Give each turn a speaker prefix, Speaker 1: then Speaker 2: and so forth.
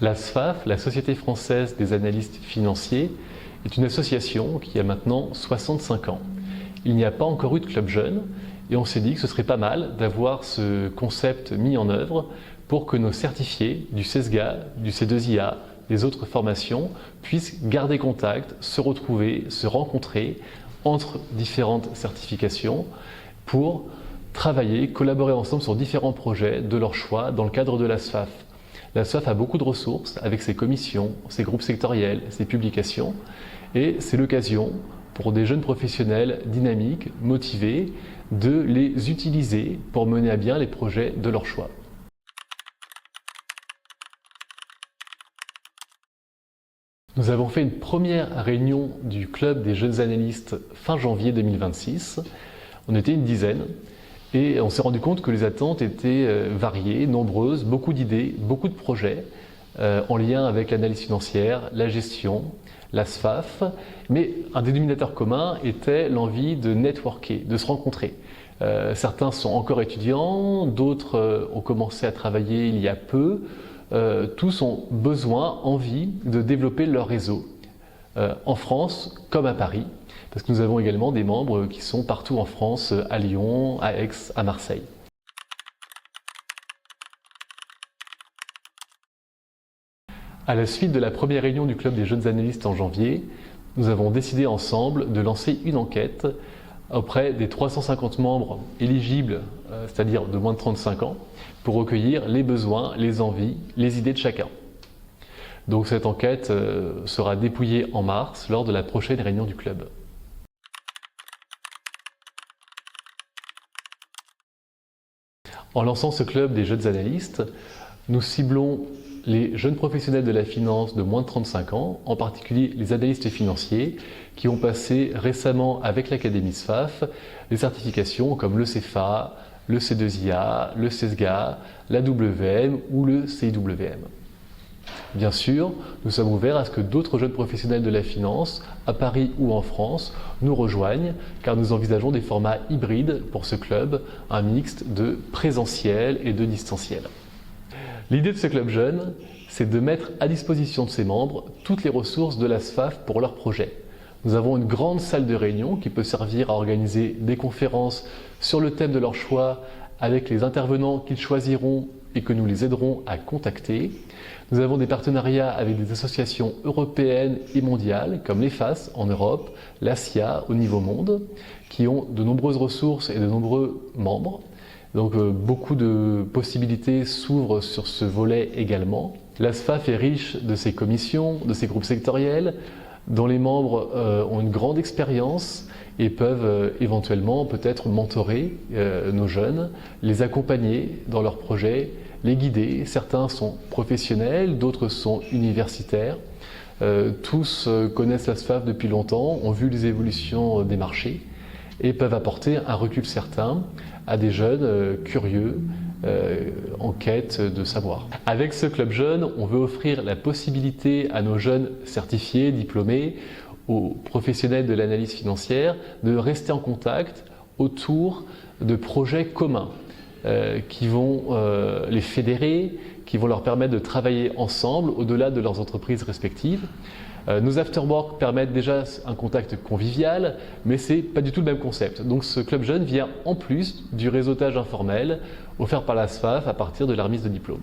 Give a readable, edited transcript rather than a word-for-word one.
Speaker 1: La SFAF, la Société française des analystes financiers, est une association qui a maintenant 65 ans. Il n'y a pas encore eu de club jeune et on s'est dit que ce serait pas mal d'avoir ce concept mis en œuvre pour que nos certifiés du CESGA, du C2IA, des autres formations puissent garder contact, se retrouver, se rencontrer entre différentes certifications pour travailler, collaborer ensemble sur différents projets de leur choix dans le cadre de la SFAF. La SFAF a beaucoup de ressources avec ses commissions, ses groupes sectoriels, ses publications et c'est l'occasion pour des jeunes professionnels dynamiques, motivés, de les utiliser pour mener à bien les projets de leur choix. Nous avons fait une première réunion du club des jeunes analystes fin janvier 2026. On était une dizaine et on s'est rendu compte que les attentes étaient variées, nombreuses, beaucoup d'idées, beaucoup de projets en lien avec l'analyse financière, la gestion, la SFAF, mais un dénominateur commun était l'envie de networker, de se rencontrer. Certains sont encore étudiants, d'autres ont commencé à travailler il y a peu. Tous ont besoin, envie de développer leur réseau, en France comme à Paris, parce que nous avons également des membres qui sont partout en France, à Lyon, à Aix, à Marseille. À la suite de la première réunion du club des jeunes analystes en janvier, nous avons décidé ensemble de lancer une enquête auprès des 350 membres éligibles, c'est-à-dire de moins de 35 ans, pour recueillir les besoins, les envies, les idées de chacun. Donc cette enquête sera dépouillée en mars lors de la prochaine réunion du club. En lançant ce club des jeunes analystes, nous ciblons les jeunes professionnels de la finance de moins de 35 ans, en particulier les analystes financiers qui ont passé récemment avec l'Académie SFAF des certifications comme le CFA, le C2IA, le CESGA, la WM ou le CIWM. Bien sûr, nous sommes ouverts à ce que d'autres jeunes professionnels de la finance, à Paris ou en France, nous rejoignent car nous envisageons des formats hybrides pour ce club, un mixte de présentiel et de distanciel. L'idée de ce club jeune, c'est de mettre à disposition de ses membres toutes les ressources de la SFAF pour leurs projets. Nous avons une grande salle de réunion qui peut servir à organiser des conférences sur le thème de leur choix avec les intervenants qu'ils choisiront et que nous les aiderons à contacter. Nous avons des partenariats avec des associations européennes et mondiales comme l'EFAS en Europe, l'ASIA au niveau monde, qui ont de nombreuses ressources et de nombreux membres. Donc beaucoup de possibilités s'ouvrent sur ce volet également. La SFAF est riche de ses commissions, de ses groupes sectoriels, dont les membres ont une grande expérience et peuvent éventuellement peut-être mentorer nos jeunes, les accompagner dans leurs projets, les guider. Certains sont professionnels, d'autres sont universitaires. Tous connaissent la SFAF depuis longtemps, ont vu les évolutions des marchés et peuvent apporter un recul certain à des jeunes curieux en quête de savoir. Avec ce club jeune, on veut offrir la possibilité à nos jeunes certifiés, diplômés, aux professionnels de l'analyse financière de rester en contact autour de projets communs qui vont les fédérer, qui vont leur permettre de travailler ensemble au-delà de leurs entreprises respectives. Nos afterwork permettent déjà un contact convivial, mais ce n'est pas du tout le même concept. Donc ce club jeune vient en plus du réseautage informel offert par la SFAF à partir de la remise de diplôme.